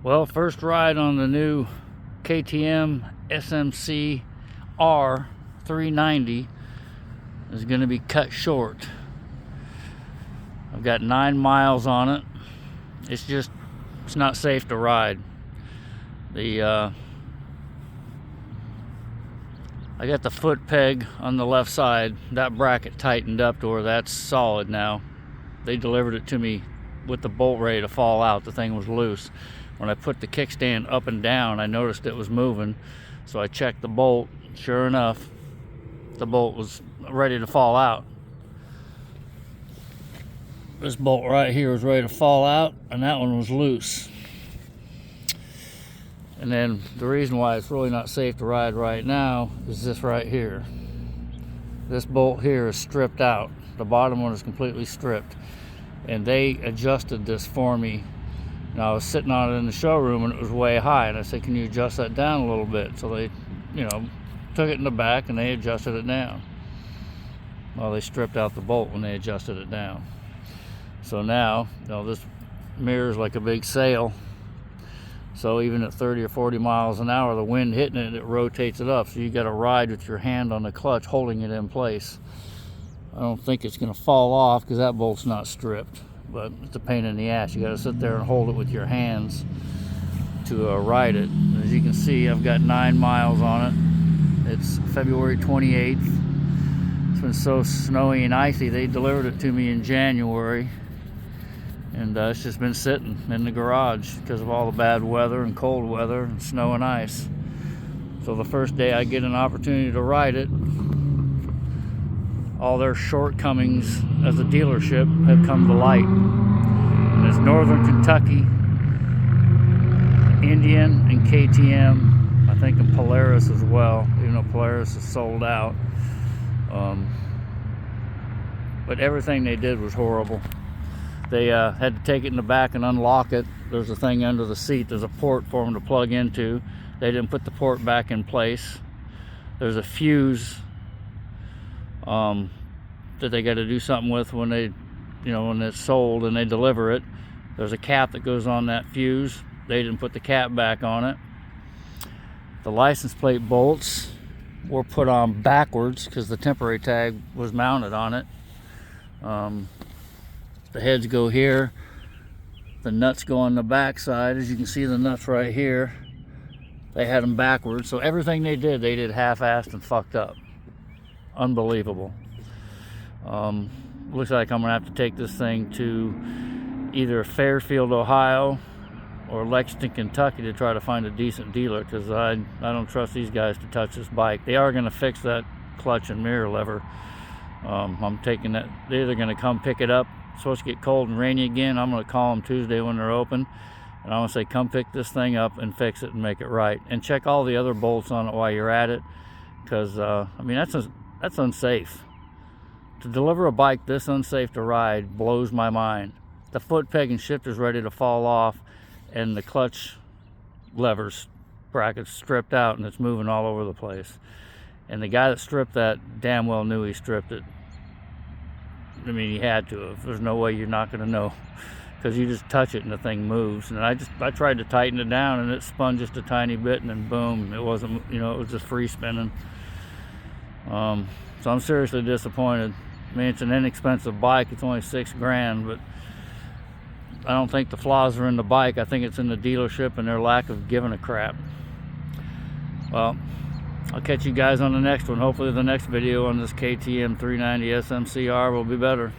Well, first ride on the new KTM SMC R390 is going to be cut short. I've got 9 miles on it. It's not safe to ride. I got the foot peg on the left side. That bracket tightened up to where that's solid now. They delivered it to me with the bolt ready to fall out. The thing was loose. When I put the kickstand up and down, I noticed it was moving, so I checked the bolt. Sure enough, the bolt was ready to fall out. This bolt right here was ready to fall out, and that one was loose. And then the reason why it's really not safe to ride right now is this right here. This bolt here is stripped out. The bottom one is completely stripped. And they adjusted this for me. And I was sitting on it in the showroom and it was way high, and I said, can you adjust that down a little bit? So they, took it in the back and they adjusted it down. Well, they stripped out the bolt when they adjusted it down. So now, this mirror is like a big sail. So even at 30 or 40 miles an hour, the wind hitting it, it rotates it up. So you got to ride with your hand on the clutch, holding it in place. I don't think it's going to fall off because that bolt's not stripped. But it's a pain in the ass. You got to sit there and hold it with your hands to ride it. As you can see, I've got 9 miles on it. It's February 28th. It's been so snowy and icy. They delivered it to me in January, and it's just been sitting in the garage because of all the bad weather and cold weather and snow and ice. So the first day I get an opportunity to ride it, all their shortcomings as a dealership have come to light. And it's Northern Kentucky, Indian, and KTM. I think in Polaris as well, even though Polaris is sold out. But everything they did was horrible. They had to take it in the back and unlock it. There's a thing under the seat. There's a port for them to plug into. They didn't put the port back in place. There's a fuse that they got to do something with when they, when it's sold and they deliver it. There's a cap that goes on that fuse. They didn't put the cap back on it. The license plate bolts were put on backwards because the temporary tag was mounted on it. The heads go here. The nuts go on the back side. As you can see, the nuts right here, they had them backwards. So everything they did half-assed and fucked up. Unbelievable. Looks like I'm gonna have to take this thing to either Fairfield, Ohio, or Lexington, Kentucky to try to find a decent dealer, because I don't trust these guys to touch this bike. They are gonna fix that clutch and mirror lever. I'm taking that. They're either gonna come pick it up. It's supposed to get cold and rainy again. I'm gonna call them Tuesday when they're open, and I'm gonna say, come pick this thing up and fix it and make it right, and check all the other bolts on it while you're at it, because that's unsafe. To deliver a bike this unsafe to ride blows my mind. The foot peg and shifter's ready to fall off, and the clutch levers bracket's stripped out, and it's moving all over the place. And the guy that stripped that damn well knew he stripped it. He had to have. There's no way you're not going to know, because you just touch it and the thing moves. And I tried to tighten it down, and it spun just a tiny bit, and then boom, it wasn't, it was just free spinning. So I'm seriously disappointed. It's an inexpensive bike. It's only $6,000, but I don't think the flaws are in the bike. I think it's in the dealership and their lack of giving a crap. Well, I'll catch you guys on the next one. Hopefully the next video on this KTM 390 SMCR will be better.